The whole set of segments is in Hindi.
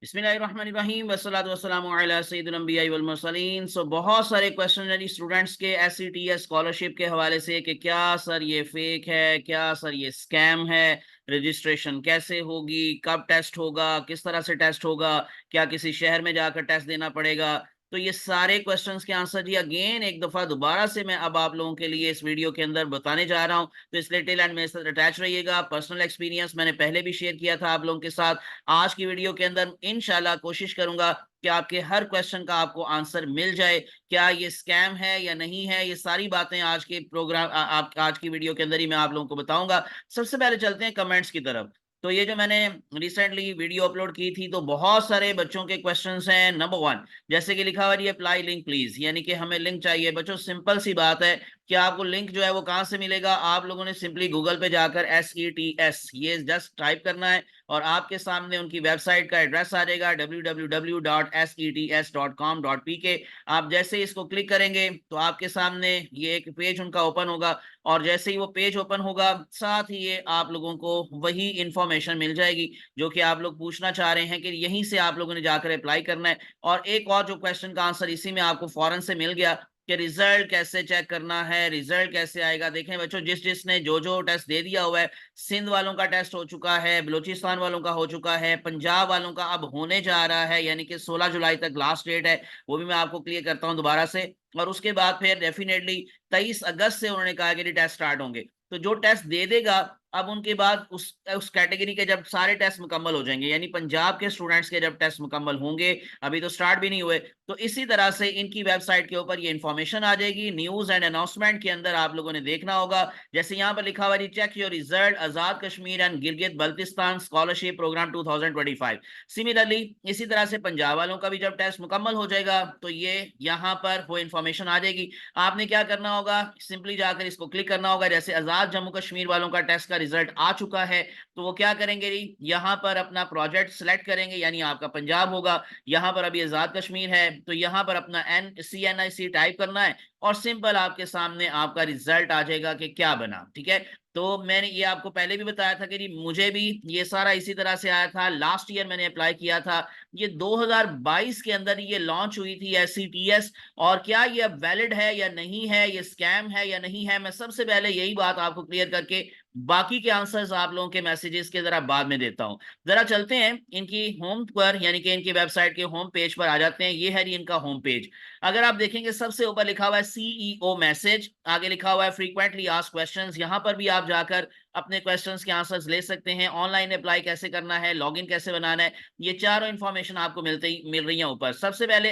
बिस्मिल्लाहिर्रहमानिर्रहीम वस्सलातु वस्सलामु अला सय्यिदिल अंबिया'i वल मुरसलीन। बहुत सारे क्वेश्चन है जी स्टूडेंट्स के एससीटीएस स्कॉलरशिप के हवाले से कि क्या सर ये फेक है, क्या सर ये स्कैम है, रजिस्ट्रेशन कैसे होगी, कब टेस्ट होगा, किस तरह से टेस्ट होगा, क्या किसी शहर में जाकर टेस्ट देना पड़ेगा। तो ये सारे क्वेश्चंस के आंसर जी अगेन एक दफा दोबारा से मैं अब आप लोगों के लिए इस वीडियो के अंदर बताने जा रहा हूं। तो इसलिए टिल एंड मेरे साथ अटैच रहिएगा। पर्सनल एक्सपीरियंस मैंने पहले भी शेयर किया था आप लोगों के साथ। आज की वीडियो के अंदर इंशाल्लाह कोशिश करूंगा कि आपके हर क्वेश्चन का आपको आंसर मिल जाए। क्या ये स्कैम है या नहीं है, ये सारी बातें आज के प्रोग्राम आप आज की वीडियो के अंदर ही मैं आप लोगों को बताऊंगा। सबसे पहले चलते हैं कमेंट्स की तरफ। तो ये जो मैंने रिसेंटली वीडियो अपलोड की थी तो बहुत सारे बच्चों के क्वेश्चंस हैं। नंबर वन, जैसे कि लिखा हुआ है अप्लाई लिंक प्लीज, यानी कि हमें लिंक चाहिए। बच्चों सिंपल सी बात है कि आपको लिंक जो है वो कहां से मिलेगा। आप लोगों ने सिंपली गूगल पे जाकर SETS ये जस्ट टाइप करना है और आपके सामने उनकी वेबसाइट का एड्रेस आ जाएगा www.sets.com.pk। आप जैसे ही इसको क्लिक करेंगे तो आपके सामने ये एक पेज उनका ओपन होगा और जैसे ही वो पेज ओपन होगा साथ ही ये आप लोगों को वही इंफॉर्मेशन मिल जाएगी जो कि आप लोग पूछना चाह रहे हैं कि यहीं से आप लोगों ने जाकर अप्लाई करना है। और एक और जो क्वेश्चन का आंसर इसी में आपको फौरन से मिल गया कि रिजल्ट कैसे चेक करना है, रिजल्ट कैसे आएगा। देखें बच्चों, जिसने जो जो टेस्ट दे दिया हुआ है, सिंध वालों का टेस्ट हो चुका है, बलूचिस्तान वालों का हो चुका है, पंजाब वालों का अब होने जा रहा है, यानी कि 16 जुलाई तक लास्ट डेट है। वो भी मैं आपको क्लियर करता हूं दोबारा से। और उसके बाद फिर डेफिनेटली 23 अगस्त से उन्होंने कहा कि टेस्ट स्टार्ट होंगे। तो जो टेस्ट दे देगा अब उनके बाद उस कैटेगरी के जब सारे टेस्ट मुकम्मल हो जाएंगे, यानी पंजाब के स्टूडेंट्स के जब टेस्ट मुकम्मल होंगे, अभी तो स्टार्ट भी नहीं हुए, तो इसी तरह से इनकी वेबसाइट के ऊपर ये इंफॉर्मेशन आ जाएगी। न्यूज एंड अनाउंसमेंट के अंदर आप लोगों ने देखना होगा, जैसे यहाँ पर लिखा हुआ है check your result Azad Kashmir and Gilgit Baltistan scholarship program 2025। Similarly इसी तरह से पंजाब वालों का भी जब टेस्ट मुकम्मल हो जाएगा तो ये यहाँ पर वो इंफॉर्मेशन आ जाएगी। आपने क्या करना होगा, सिंपली जाकर इसको क्लिक करना होगा। जैसे आजाद जम्मू कश्मीर वालों का टेस्ट का रिजल्ट आ चुका है तो वो क्या करेंगे जी, यहाँ पर अपना प्रोजेक्ट सिलेक्ट करेंगे, यानी आपका पंजाब होगा। यहाँ पर अभी आजाद कश्मीर है तो यहाँ पर अपना CNIC टाइप करना है और सिंपल आपके सामने आपका रिजल्ट आ जाएगा कि क्या बना। ठीक है, तो मैंने ये आपको पहले भी बताया था कि जी मुझे भी ये सारा इसी तरह से आया था। लास्ट ईयर मैंने अप्लाई किया था, ये 2022 के अंदर ये लॉन्च हुई थी SCTS। और क्या ये अब वैलिड है या नहीं है, ये स्कैम है या नहीं है, मैं सबसे पहले यही बात आपको क्लियर करके बाकी के आंसर्स आप लोगों के मैसेजेस के जरा बाद में देता हूं। जरा चलते हैं इनकी होम पर, यानी कि इनकी वेबसाइट के होम पेज पर आ जाते हैं। ये है जी इनका होम पेज। अगर आप देखेंगे सबसे ऊपर लिखा हुआ है CEO मैसेज, आगे लिखा हुआ है फ्रीक्वेंटली आस्क्ड क्वेश्चंस। यहां पर भी आप जाकर अपने क्वेश्चंस के आंसर्स ले सकते हैं। ऑनलाइन अप्लाई कैसे करना है, लॉगिन कैसे बनाना है, ये चारों इंफॉर्मेशन आपको मिल रही है ऊपर। सबसे पहले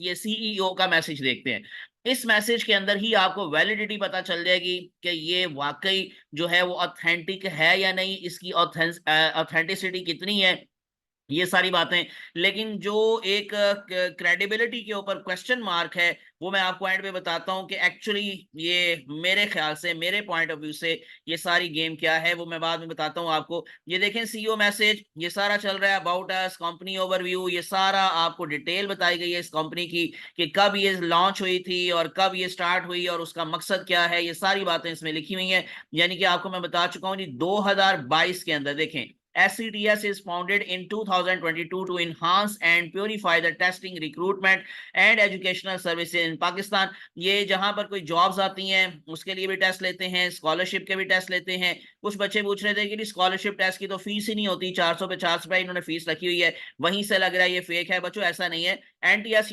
ये CEO का मैसेज देखते हैं। इस मैसेज के अंदर ही आपको वैलिडिटी पता चल जाएगी कि ये वाकई जो है वो ऑथेंटिक है या नहीं, इसकी ऑथेंटिसिटी कितनी है, ये सारी बातें। लेकिन जो एक क्रेडिबिलिटी के ऊपर क्वेश्चन मार्क है वो मैं आपको एंड पे बताता हूं कि एक्चुअली ये मेरे ख्याल से, मेरे पॉइंट ऑफ व्यू से ये सारी गेम क्या है वो मैं बाद में बताता हूं आपको। ये देखें CEO मैसेज, ये सारा चल रहा है अबाउट अस, कंपनी ओवरव्यू, ये सारा आपको डिटेल बताई गई है इस कंपनी की कि कब ये लॉन्च हुई थी और कब ये स्टार्ट हुई और उसका मकसद क्या है, ये सारी बातें इसमें लिखी हुई हैं। यानी कि आपको मैं बता चुका हूं जी 2022 के अंदर देखें SCTS is founded in 2022 to enhance and purify the testing, recruitment and educational services in Pakistan। ये जहां पर कोई जॉब्स आती हैं उसके लिए भी टेस्ट लेते हैं, स्कॉलरशिप के भी टेस्ट लेते हैं। कुछ बच्चे पूछ रहे थे कि स्कॉलरशिप टेस्ट की तो फीस ही नहीं होती, 450 रुपए इन्होंने फीस रखी हुई है, वहीं से लग रहा है ये फेक है। बच्चों ऐसा नहीं है। NTS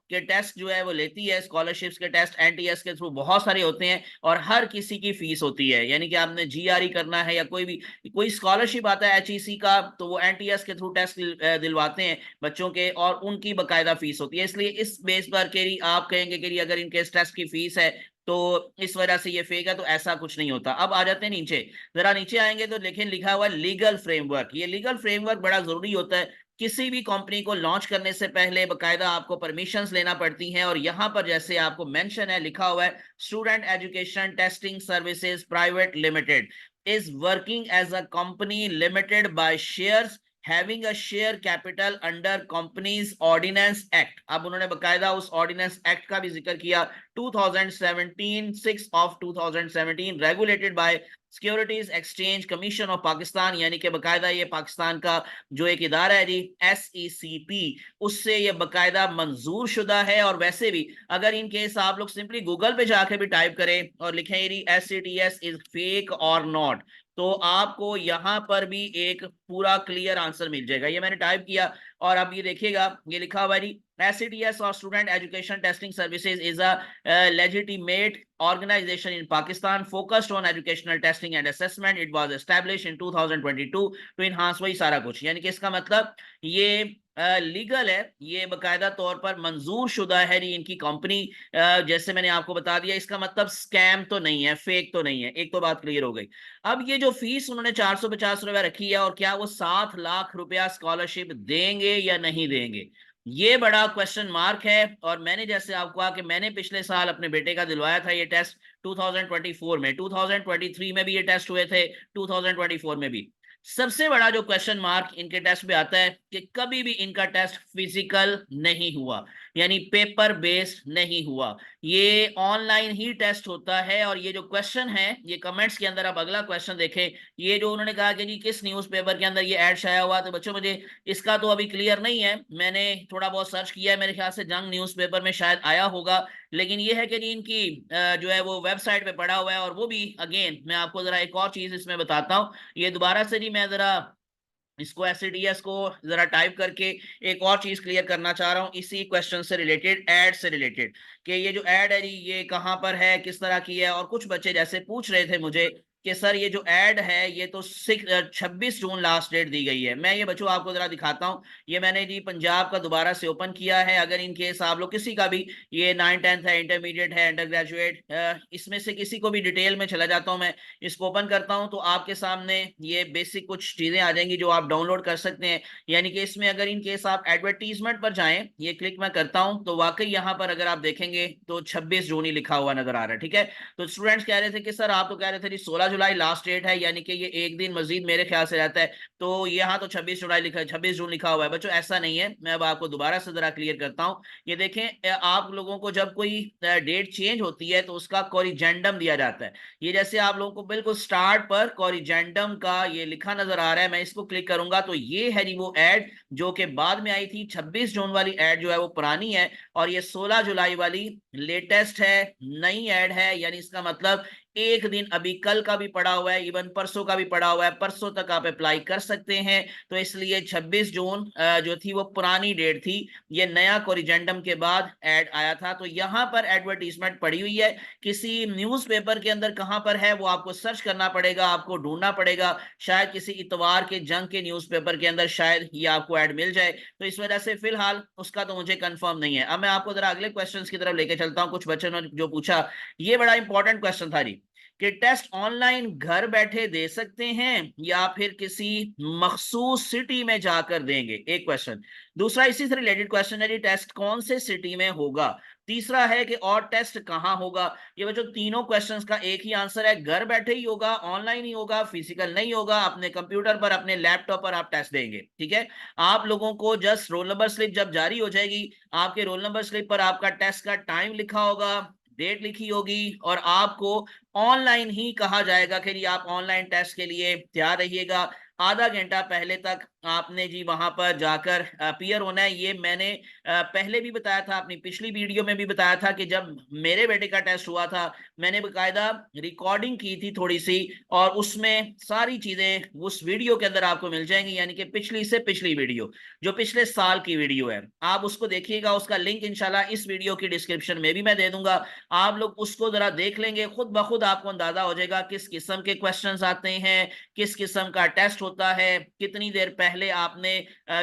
के टेस्ट जो है वो लेती है, स्कॉलरशिप्स के टेस्ट NTS के थ्रू बहुत सारे होते हैं और हर किसी की फीस होती है। यानी कि आपने GRE करना है या कोई स्कॉलरशिप आता है HEC का तो वो NTS के थ्रू टेस्ट दिलवाते हैं बच्चों के और उनकी बकायदा फीस होती है। इसलिए इस बेस पर के आप कहेंगे कि अगर इनके टेस्ट की फीस है तो इस वजह से ये फेक है, तो ऐसा कुछ नहीं होता। अब आ जाते हैं नीचे, जरा नीचे आएंगे तो लेकिन लिखा हुआ लीगल फ्रेमवर्क। ये लीगल फ्रेमवर्क बड़ा जरूरी होता है। किसी भी कंपनी को लॉन्च करने से पहले बकायदा आपको परमिशंस लेना पड़ती हैं और यहां पर जैसे आपको मेंशन है, लिखा हुआ है student education testing services private limited is working as a company limited by shares having a share capital under companies ordinance act। अब उन्होंने बकायदा उस ऑर्डिनेंस एक्ट का भी जिक्र किया, 2017 6 of 2017 regulated by securities exchange commission of Pakistan, यानी कि बकायदा ये पाकिस्तान का जो एक इदारा है जी SECP, उससे ये बकायदा मंजूर शुदा है। और वैसे भी अगर इन केस आप लोग सिंपली गूगल पे जाके भी टाइप करें और लिखें SCTS इज फेक और नॉट, तो आपको यहाँ पर भी एक पूरा क्लियर आंसर मिल जाएगा। ये मैंने टाइप किया और अब ये देखिएगा, ये लिखा हुआ है SCTS और student education testing services is a legitimate organization in Pakistan focused on educational testing and assessment. It was established in 2022 to enhance, वही सारा कुछ, यानी कि इसका मतलब ये लीगल है, ये बकायदा तौर पर मंजूर शुदा है इनकी कंपनी। जैसे मैंने आपको बता दिया, इसका मतलब स्कैम तो नहीं है, फेक तो नहीं है, एक तो बात क्लियर हो गई। अब ये जो फीस उन्होंने 450 रुपया रखी है, और क्या वो 7 लाख रुपया स्कॉलरशिप देंगे या नहीं देंगे, ये बड़ा क्वेश्चन मार्क है। और मैंने जैसे आपको कहा कि मैंने पिछले साल अपने बेटे का दिलवाया था ये टेस्ट 2024 में, 2023 में भी ये टेस्ट हुए थे, 2024 में भी। सबसे बड़ा जो क्वेश्चन मार्क इनके टेस्ट पे आता है कि कभी भी इनका टेस्ट फिजिकल नहीं हुआ, यानी पेपर बेस्ड नहीं हुआ, ये ऑनलाइन ही टेस्ट होता है। और ये जो क्वेश्चन है, ये कमेंट्स के अंदर आप अगला क्वेश्चन देखें, ये जो उन्होंने कहा कि जी किस न्यूज़पेपर के अंदर ये ऐड शाया हुआ, तो बच्चों मुझे इसका तो अभी क्लियर नहीं है, मैंने थोड़ा बहुत सर्च किया है, मेरे ख्याल से जंग न्यूज़पेपर में शायद आया होगा। लेकिन ये है कि जी इनकी जो है वो वेबसाइट पे पड़ा हुआ है। और वो भी अगेन मैं आपको जरा एक और चीज इसमें बताता हूँ, ये दोबारा से जी मैं जरा इसको SCTS को जरा टाइप करके एक और चीज क्लियर करना चाह रहा हूँ इसी क्वेश्चन से रिलेटेड, एड से रिलेटेड, कि ये जो एड है जी ये कहाँ पर है, किस तरह की है। और कुछ बच्चे जैसे पूछ रहे थे मुझे कि सर ये जो एड है ये तो 26 जून लास्ट डेट दी गई है। मैं ये बच्चों आपको जरा दिखाता हूँ, ये मैंने जी पंजाब का दोबारा से ओपन किया है। अगर इन केस आप लोग किसी का भी, ये 9th 10th है, इंटरमीडिएट है, अंडर ग्रेजुएट, इसमें से किसी को भी डिटेल में चला जाता हूँ मैं, इसको ओपन करता हूँ तो आपके सामने ये बेसिक कुछ चीजें आ जाएंगी जो आप डाउनलोड कर सकते हैं। यानी कि इसमें अगर इन केस आप एडवर्टीजमेंट पर जाएं, ये क्लिक मैं करता हूं, तो वाकई यहाँ पर अगर आप देखेंगे तो 26 जून ही लिखा हुआ नजर आ रहा है। ठीक है, तो स्टूडेंट्स कह रहे थे कि सर आप तो कह रहे थे 16 जुलाई लास्ट डेट है, यानी कि ये एक दिन मजीद मेरे ख्याल से रहता है, तो यहाँ तो 26 जुलाई लिखा है, 26 जून लिखा हुआ है। बच्चों ऐसा नहीं है, मैं अब आपको दोबारा से जरा क्लियर करता हूँ। ये देखें, आप लोगों को जब कोई डेट चेंज होती है तो उसका कोरिजेंडम दिया जाता है। ये जैसे आप लोगों को बिल्कुल स्टार्ट पर कोरिजेंडम का ये लिखा नजर आ रहा है, मैं इसको क्लिक करूंगा तो ये है जी वो एड जो कि बाद में आई थी। 26 जून वाली एड जो है वो पुरानी है, और ये 16 जुलाई वाली लेटेस्ट है, नई एड है। यानी इसका मतलब एक दिन अभी कल का भी पड़ा हुआ है, इवन परसों का भी पड़ा हुआ है, परसों तक आप अप्लाई कर सकते हैं। तो इसलिए 26 जून जो थी वो पुरानी डेट थी, ये नया कोरिजेंडम के बाद ऐड आया था। तो यहाँ पर एडवर्टीजमेंट पड़ी हुई है, किसी न्यूज़पेपर के अंदर कहाँ पर है वो आपको सर्च करना पड़ेगा, आपको ढूंढना पड़ेगा, शायद किसी इतवार के जंग के न्यूज़पेपर के अंदर शायद ये आपको ऐड मिल जाए। तो इस वजह से फिलहाल उसका तो मुझे कंफर्म नहीं है। अब मैं आपको जरा अगले क्वेश्चंस की तरफ लेके चलता हूँ। कुछ बच्चों ने जो पूछा, ये बड़ा इंपॉर्टेंट क्वेश्चन था जी, कि टेस्ट ऑनलाइन घर बैठे दे सकते हैं या फिर किसी मखसूस सिटी में जाकर देंगे, एक क्वेश्चन। दूसरा इसी से रिलेटेड क्वेश्चन है जी, टेस्ट कौन से सिटी में होगा। तीसरा है कि और टेस्ट कहाँ होगा। ये बच्चों तीनों क्वेश्चंस का एक ही आंसर है, घर बैठे ही होगा, ऑनलाइन ही होगा, फिजिकल नहीं होगा, अपने कंप्यूटर पर अपने लैपटॉप पर आप टेस्ट देंगे। ठीक है, आप लोगों को जस्ट रोल नंबर स्लिप जब जारी हो जाएगी, आपके रोल नंबर स्लिप पर आपका टेस्ट का टाइम लिखा होगा, डेट लिखी होगी, और आपको ऑनलाइन ही कहा जाएगा कि आप ऑनलाइन टेस्ट के लिए तैयार रहिएगा। आधा घंटा पहले तक आपने जी वहां पर जाकर अपीयर होना है। ये मैंने पहले भी बताया था, अपनी पिछली वीडियो में भी बताया था कि जब मेरे बेटे का टेस्ट हुआ था, मैंने बकायदा रिकॉर्डिंग की थी थोड़ी सी, और उसमें सारी चीजें उस वीडियो के अंदर आपको मिल जाएंगी, यानी कि पिछली से पिछली वीडियो, जो पिछले साल की वीडियो है, आप उसको देखिएगा। उसका लिंक इंशाल्लाह इस वीडियो की डिस्क्रिप्शन में भी मैं दे दूंगा, आप लोग उसको जरा देख लेंगे, खुद ब खुद आपको अंदाजा हो जाएगा किस किस्म के क्वेश्चंस आते हैं, किस किस्म का टेस्ट होता है, कितनी देर पहले आपने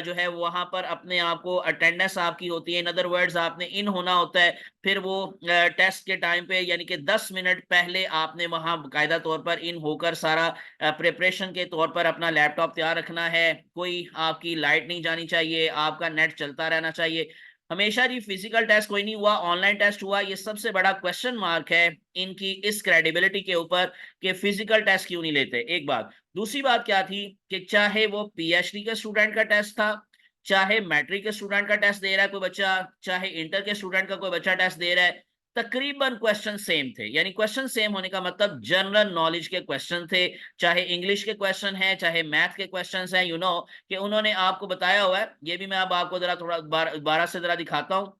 जो है वहां पर अपने आप को अटेंडेंस आपकी होती है, इन अदर वर्ड्स आपने इन होना होता है। फिर वो टेस्ट के टाइम पे यानी कि 10 मिनट पहले आपने वहां बाकायदा तौर पर इन होकर सारा प्रिपरेशन के तौर पर अपना लैपटॉप तैयार रखना है। कोई आपकी लाइट नहीं जानी चाहिए, आपका नेट चलता रहना चाहिए हमेशा जी। फिजिकल टेस्ट कोई नहीं हुआ, ऑनलाइन टेस्ट हुआ। ये सबसे बड़ा क्वेश्चन मार्क है इनकी इस क्रेडिबिलिटी के ऊपर कि फिजिकल टेस्ट क्यों नहीं लेते, एक बात। दूसरी बात क्या थी कि चाहे वो PhD के स्टूडेंट का टेस्ट था, चाहे मैट्रिक के स्टूडेंट का टेस्ट दे रहा है कोई बच्चा, चाहे इंटर के स्टूडेंट का कोई बच्चा टेस्ट दे रहा है, तकरीबन क्वेश्चन सेम थे। यानी क्वेश्चन सेम होने का मतलब जनरल नॉलेज के क्वेश्चन थे, चाहे इंग्लिश के क्वेश्चन हैं चाहे मैथ के क्वेश्चंस हैं, कि उन्होंने आपको बताया हुआ है। ये भी मैं अब आपको जरा थोड़ा दोबारा से जरा दिखाता हूँ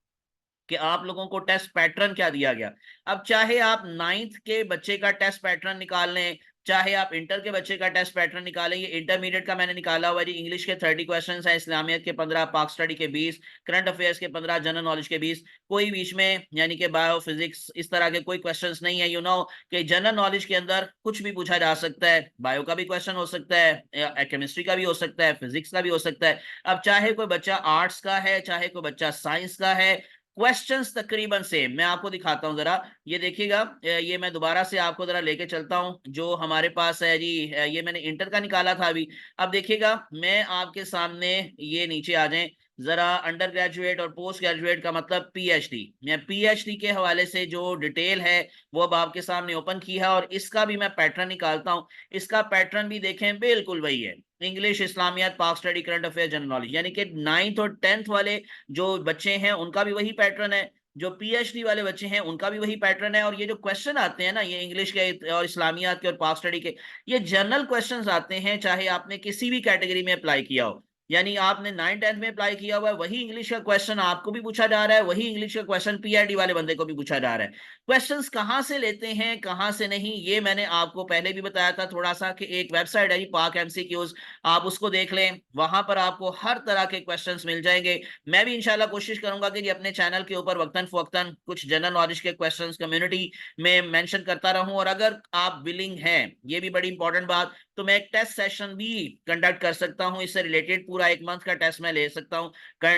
कि आप लोगों को टेस्ट पैटर्न क्या दिया गया। अब चाहे आप 9th के बच्चे का टेस्ट पैटर्न निकाल लें, चाहे आप इंटर के बच्चे का टेस्ट पैटर्न निकालें, ये इंटरमीडिएट का मैंने निकाला हुआ है जी। इंग्लिश के 30 क्वेश्चंस हैं, इस्लामियत के 15, पाक स्टडी के 20, करंट अफेयर्स के 15, जनरल नॉलेज के 20। कोई बीच में यानी कि बायो फिजिक्स इस तरह के कोई क्वेश्चंस नहीं है। कि जनरल नॉलेज के अंदर कुछ भी पूछा जा सकता है, बायो का भी क्वेश्चन हो सकता है, केमिस्ट्री का भी हो सकता है, फिजिक्स का भी हो सकता है। अब चाहे कोई बच्चा आर्ट्स का है, चाहे कोई बच्चा साइंस का है, क्वेश्चंस तकरीबन सेम। मैं आपको दिखाता हूं जरा, ये देखिएगा। ये मैं दोबारा से आपको जरा लेके चलता हूं जो हमारे पास है जी। ये मैंने इंटर का निकाला था अभी। अब देखिएगा, मैं आपके सामने, ये नीचे आ जाएं जरा, अंडर ग्रेजुएट और पोस्ट ग्रेजुएट का मतलब पीएचडी। मैं पीएचडी के हवाले से जो डिटेल है वो अब आपके सामने ओपन की है, और इसका भी मैं पैटर्न निकालता हूं। इसका पैटर्न भी देखें, बिल्कुल वही है। इंग्लिश, इस्लामियात, पाक study, current affair, general knowledge, यानी कि 9th और 10th वाले जो बच्चे हैं उनका भी वही पैटर्न है, जो पीएचडी वाले बच्चे हैं उनका भी वही पैटर्न है। और ये जो क्वेश्चन आते हैं ना, ये इंग्लिश के और इस्लामियात के और पाक स्टडी के, ये जनरल क्वेश्चंस आते हैं, चाहे आपने किसी भी कैटेगरी में अप्लाई किया हो। यानी आपने 9th-10th में अप्लाई किया हुआ है, वही इंग्लिश का क्वेश्चन आपको भी पूछा जा रहा है, वही इंग्लिश का क्वेश्चन पीआईडी वाले बंदे को भी पूछा जा रहा है। क्वेश्चंस कहाँ से लेते हैं कहाँ से नहीं, ये मैंने आपको पहले भी बताया था थोड़ा सा, कि एक वेबसाइट है जी, पाक एमसीक्यूज, आप उसको देख लें। वहां पर आपको हर तरह के क्वेश्चंस मिल जाएंगे। मैं भी इंशाल्लाह कोशिश करूंगा कि अपने चैनल के ऊपर वक्तन फवक्तन कुछ जनरल नॉलेज के क्वेश्चंस कम्युनिटी में मेंशन करता रहूं। और अगर आप विलिंग हैं, ये भी बड़ी इंपॉर्टेंट बात, तो मैं एक टेस्ट सेशन भी कंडक्ट कर सकता हूं, इससे रिलेटेड पूरा 1 मंथ का टेस्ट मैं ले सकता हूं,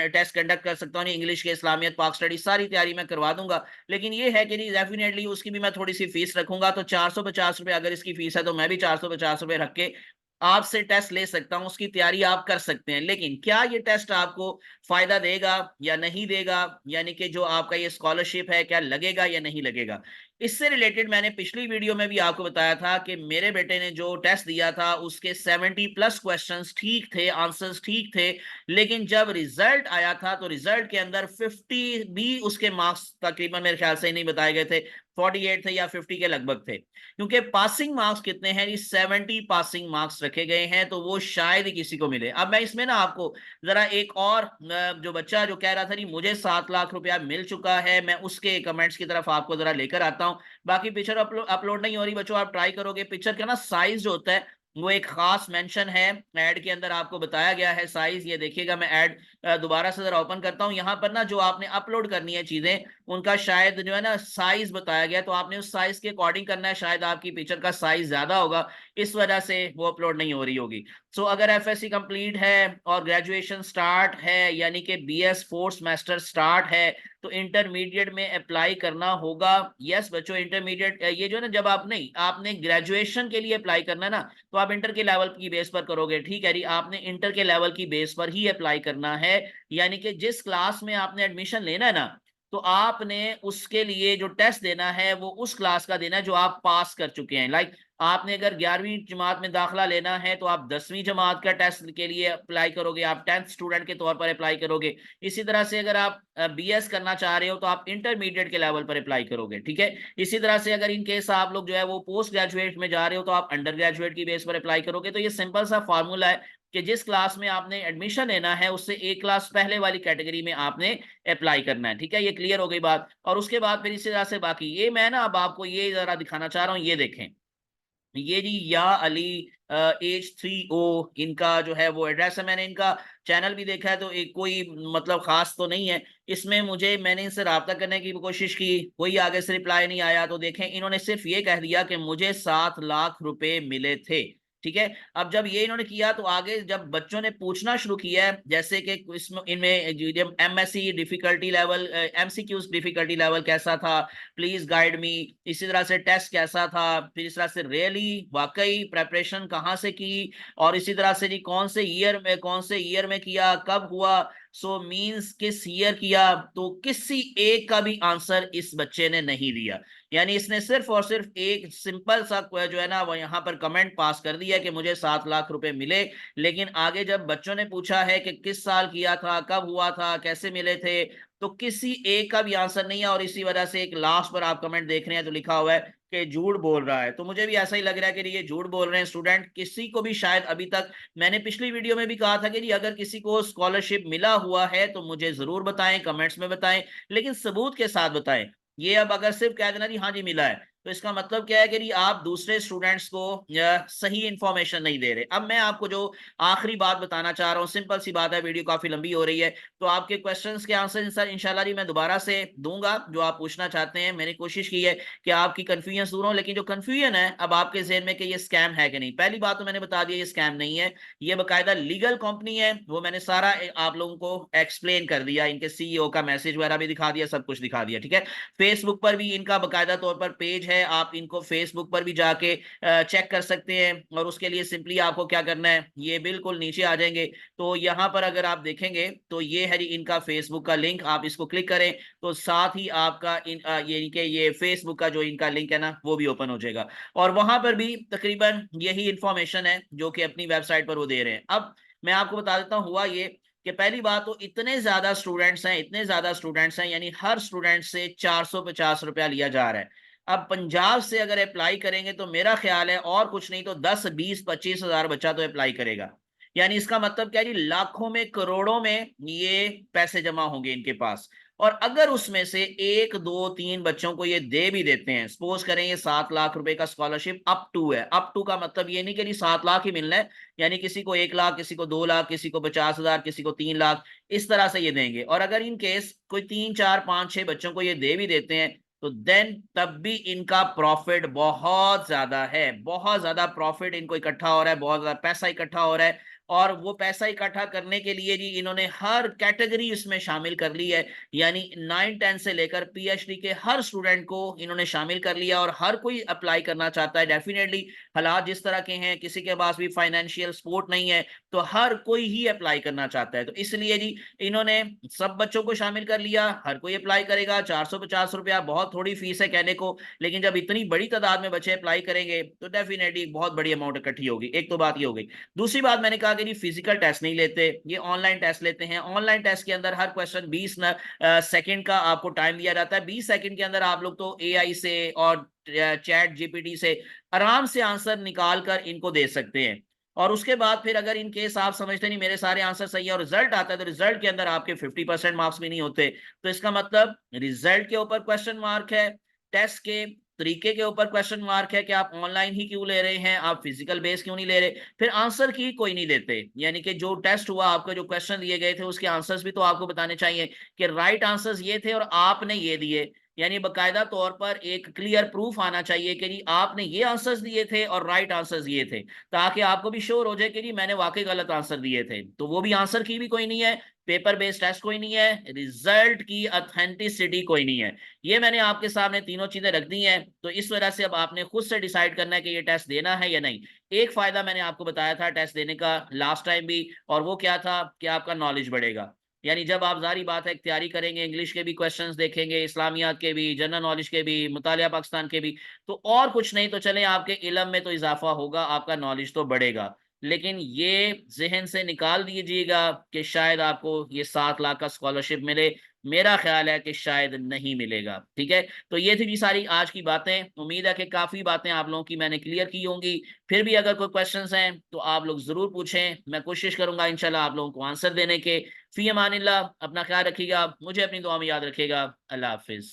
टेस्ट कंडक्ट कर सकता हूं। इंग्लिश के, इस्लामियत, पाक स्टडी, सारी तैयारी मैं करवा दूंगा। लेकिन ये है कि डेफिनेटली उसकी भी मैं थोड़ी सी फीस रखूंगा। तो 450 रुपए अगर इसकी फीस है, तो मैं भी 450 रुपए रख के आपसे टेस्ट ले सकता हूं, उसकी तैयारी आप कर सकते हैं। लेकिन क्या ये टेस्ट आपको फायदा देगा या नहीं देगा, यानी कि जो आपका ये स्कॉलरशिप है, क्या लगेगा या नहीं लगेगा, इससे रिलेटेड मैंने पिछली वीडियो में भी आपको बताया था कि मेरे बेटे ने जो टेस्ट दिया था उसके 70+ क्वेश्चंस ठीक थे, आंसर्स ठीक थे। लेकिन जब रिजल्ट आया था तो रिजल्ट के अंदर 50 भी उसके मार्क्स तकरीबन मेरे ख्याल से नहीं बताए गए थे, 48 थे या 50 के लगभग थे। क्योंकि पासिंग मार्क्स कितने हैं, 70 पासिंग मार्क्स रखे गए हैं, तो वो शायद ही किसी को मिले। अब मैं इसमें ना आपको जरा एक और जो बच्चा जो कह रहा था नहीं मुझे 7 लाख रुपया मिल चुका है, मैं उसके कमेंट्स की तरफ आपको जरा लेकर आता हूं। बाकी पिक्चर अपलोड नहीं हो रही बच्चों, आप ट्राई करोगे। पिक्चर का ना साइज जो होता है वो एक खास मेंशन है, ऐड के अंदर आपको बताया गया है साइज। ये देखिएगा, मैं ऐड दोबारा से जरा ओपन करता हूं। यहाँ पर ना जो आपने अपलोड करनी है चीजें, उनका शायद जो है ना साइज बताया गया, तो आपने उस साइज के अकॉर्डिंग करना है। शायद आपकी पिक्चर का साइज ज्यादा होगा, इस वजह से वो अपलोड नहीं हो रही होगी। सो अगर एफएससी कंप्लीट है और ग्रेजुएशन स्टार्ट है, यानी कि बीएस 4th सेमेस्टर स्टार्ट है, तो इंटरमीडिएट में अप्लाई करना होगा। यस बच्चों, इंटरमीडिएट ये जो है ना, जब आप नहीं, आपने ग्रेजुएशन के लिए अप्लाई करना है ना, तो आप इंटर के लेवल की बेस पर करोगे। ठीक है जी, आपने इंटर के लेवल की बेस पर ही अप्लाई करना है। यानी कि जिस क्लास में आपने एडमिशन लेना है ना, तो आपने उसके लिए जो टेस्ट देना है वो उस क्लास का देना है जो आप पास कर चुके हैं। लाइक आपने अगर 11वीं जमात में दाखिला लेना है, तो आप 10वीं जमात का टेस्ट के लिए अप्लाई करोगे, आप 10th स्टूडेंट के तौर पर अप्लाई करोगे। इसी तरह से अगर आप बीएस करना चाह रहे हो, तो आप इंटरमीडिएट के लेवल पर अप्लाई करोगे। ठीक है, इसी तरह से अगर इन केस आप लोग जो है वो पोस्ट ग्रेजुएट में जा रहे हो, तो आप अंडर ग्रेजुएट की बेस पर अप्लाई करोगे। तो ये सिंपल सा फार्मूला है कि जिस क्लास में आपने एडमिशन लेना है, उससे एक क्लास पहले वाली कैटेगरी में आपने अप्लाई करना है। ठीक है, ये क्लियर हो गई बात। और उसके बाद फिर इसी तरह से बाकी ये मैं ना अब आपको ये जरा दिखाना चाह रहा हूँ, ये देखें। ये जी या अली H3O इनका जो है वो एड्रेस है। मैंने इनका चैनल भी देखा है, तो एक कोई मतलब खास तो नहीं है इसमें। मैंने इनसे रब्ता करने की कोशिश की, कोई आगे से रिप्लाई नहीं आया। तो देखें, इन्होंने सिर्फ ये कह दिया कि मुझे 7 लाख रुपए मिले थे। ठीक है, अब जब ये इन्होंने किया, तो आगे जब बच्चों ने पूछना शुरू किया है, जैसे कि इसमें इनमें जब MSc difficulty level, MCQs difficulty level कैसा था, प्लीज गाइड मी, इसी तरह से टेस्ट कैसा था, फिर इस तरह से रियली वाकई प्रेपरेशन कहाँ से की, और इसी तरह से जी कौन से ईयर में किया, कब हुआ, सो मींस किस ईयर किया, तो किसी एक का भी आंसर इस बच्चे ने नहीं दिया। यानी इसने सिर्फ और सिर्फ एक सिंपल सा जो है ना वो यहाँ पर कमेंट पास कर दिया कि मुझे 7 लाख रुपए मिले। लेकिन आगे जब बच्चों ने पूछा है कि किस साल किया था, कब हुआ था, कैसे मिले थे, तो किसी एक का भी आंसर नहीं है, और इसी वजह से एक लास्ट पर आप कमेंट देख रहे हैं तो लिखा हुआ है कि झूठ बोल रहा है। तो मुझे भी ऐसा ही लग रहा है कि ये झूठ बोल रहे हैं स्टूडेंट। किसी को भी शायद अभी तक, मैंने पिछली वीडियो में भी कहा था कि जी अगर किसी को स्कॉलरशिप मिला हुआ है तो मुझे जरूर बताएं, कमेंट्स में बताएं, लेकिन सबूत के साथ बताएं। ये अब अगर सिर्फ कह देना जी हाँ जी मिला है, तो इसका मतलब क्या है कि आप दूसरे स्टूडेंट्स को सही इंफॉर्मेशन नहीं दे रहे। अब मैं आपको जो आखिरी बात बताना चाह रहा हूँ, सिंपल सी बात है, वीडियो काफी लंबी हो रही है, तो आपके क्वेश्चंस के आंसर इंशाल्लाह जी मैं दोबारा से दूंगा जो आप पूछना चाहते हैं। मैंने कोशिश की है कि आपकी कंफ्यूजन दूर हो, लेकिन जो कंफ्यूजन है अब आपके जहन में कि ये स्कैम है कि नहीं, पहली बात तो मैंने बता दिया ये स्कैम नहीं है, ये बकायदा लीगल कंपनी है। वो मैंने सारा आप लोगों को एक्सप्लेन कर दिया, इनके सीईओ का मैसेज वगैरह भी दिखा दिया, सब कुछ दिखा दिया, ठीक है। फेसबुक पर भी इनका बकायदा तौर पर पेज है, आप इनको फेसबुक पर भी जाके चेक कर सकते हैं। और उसके लिए सिंपली आपको क्या करना है, ये बिल्कुल नीचे आ जाएंगे, तो यहाँ पर अगर आप देखेंगे तो ये है इनका फेसबुक का लिंक, आप इसको क्लिक करें तो साथ ही आपका ये फेसबुक का जो इनका लिंक है ना वो भी ओपन हो जाएगा, और वहां पर भी तकरीबन यही इंफॉर्मेशन है जो कि अपनी वेबसाइट पर वो दे रहे हैं। अब मैं आपको बता देता हूँ हुआ ये कि पहली बात तो इतने ज्यादा स्टूडेंट्स हैं, इतने ज्यादा स्टूडेंट्स हैं, यानी हर स्टूडेंट से 450 रुपया लिया जा रहा है। अब पंजाब से अगर अप्लाई करेंगे तो मेरा ख्याल है और कुछ नहीं तो 10 20 25 हजार बच्चा तो अप्लाई करेगा। यानी इसका मतलब क्या है जी, लाखों में करोड़ों में ये पैसे जमा होंगे इनके पास। और अगर उसमें से एक दो तीन बच्चों को ये दे भी देते हैं, सपोज करें ये 7 लाख रुपए का स्कॉलरशिप अप टू है, अप टू का मतलब ये नहीं कि 7 लाख ही मिलना है, यानी किसी को 1 लाख, किसी को 2 लाख, किसी को 50 हजार, किसी को 3 लाख, इस तरह से ये देंगे। और अगर इन केस कोई 3 4 5 6 बच्चों को ये दे भी देते हैं तो देन तब भी इनका प्रॉफिट बहुत ज्यादा है, बहुत ज्यादा प्रॉफिट इनको इकट्ठा हो रहा है, बहुत ज्यादा पैसा इकट्ठा हो रहा है। और वो पैसा इकट्ठा करने के लिए जी इन्होंने हर कैटेगरी इसमें शामिल कर ली है, यानी 9 10 से लेकर पीएचडी के हर स्टूडेंट को इन्होंने शामिल कर लिया, और हर कोई अप्लाई करना चाहता है डेफिनेटली। हालात जिस तरह के हैं, किसी के पास भी फाइनेंशियल सपोर्ट नहीं है, तो हर कोई ही अप्लाई करना चाहता है, तो इसलिए जी इन्होंने सब बच्चों को शामिल कर लिया, हर कोई अप्लाई करेगा। 450 रुपया बहुत थोड़ी फीस है कहने को, लेकिन जब इतनी बड़ी तादाद में बच्चे अप्लाई करेंगे तो डेफिनेटली बहुत बड़ी अमाउंट इकट्ठी होगी। एक तो बात ये हो गई। दूसरी बात मैंने कहा कि जी फिजिकल टेस्ट नहीं लेते, ये ऑनलाइन टेस्ट लेते हैं। ऑनलाइन टेस्ट के अंदर हर क्वेश्चन 20 सेकंड का आपको टाइम दिया जाता है, 20 सेकंड के अंदर आप लोग तो एआई से और चैट जीपीटी से आराम से आंसर निकाल कर इनको दे सकते हैं। और उसके बाद फिर अगर इन केस आप समझते नहीं मेरे सारे आंसर सही है और रिजल्ट आता है, तो रिजल्ट के अंदर आपके 50% मार्क्स भी नहीं होते, तो इसका मतलब रिजल्ट के ऊपर क्वेश्चन मार्क है, टेस्ट के तरीके के ऊपर क्वेश्चन मार्क है कि आप ऑनलाइन ही क्यों ले रहे हैं, आप फिजिकल बेस क्यों नहीं ले रहे, फिर आंसर की कोई नहीं देते। यानी कि जो टेस्ट हुआ, आपके जो क्वेश्चन दिए गए थे उसके आंसर्स भी तो आपको बताने चाहिए कि राइट आंसर्स ये थे और आपने ये दिए, यानी बकायदा तौर पर एक क्लियर प्रूफ आना चाहिए कि जी आपने ये आंसर्स दिए थे और राइट आंसर्स ये थे, ताकि आपको भी श्योर हो जाए कि जी मैंने वाकई गलत आंसर दिए थे। तो वो भी आंसर की भी कोई नहीं है, पेपर बेस्ड टेस्ट कोई नहीं है, रिजल्ट की ऑथेंटिसिटी कोई नहीं है। ये मैंने आपके सामने तीनों चीजें रख दी हैं, तो इस वजह से अब आपने खुद से डिसाइड करना है कि ये टेस्ट देना है या नहीं। एक फायदा मैंने आपको बताया था टेस्ट देने का लास्ट टाइम भी, और वो क्या था कि आपका नॉलेज बढ़ेगा। यानी जब आप जारी बात है तैयारी करेंगे, इंग्लिश के भी क्वेश्चंस देखेंगे, इस्लामियात के भी, जनरल नॉलेज के भी, मुतालिया पाकिस्तान के भी, तो और कुछ नहीं तो चले आपके इल्म में तो इजाफा होगा, आपका नॉलेज तो बढ़ेगा। लेकिन ये जहन से निकाल दीजिएगा कि शायद आपको ये 7 लाख का स्कॉलरशिप मिले, मेरा ख्याल है कि शायद नहीं मिलेगा, ठीक है। तो ये थी जी सारी आज की बातें, उम्मीद है कि काफी बातें आप लोगों की मैंने क्लियर की होंगी। फिर भी अगर कोई क्वेश्चंस हैं तो आप लोग जरूर पूछें, मैं कोशिश करूंगा इंशाल्लाह आप लोगों को आंसर देने के। फी अमानिल्लाह, अपना ख्याल रखिएगा, मुझे अपनी दुआ में याद रखिएगा। अल्लाह हाफिज।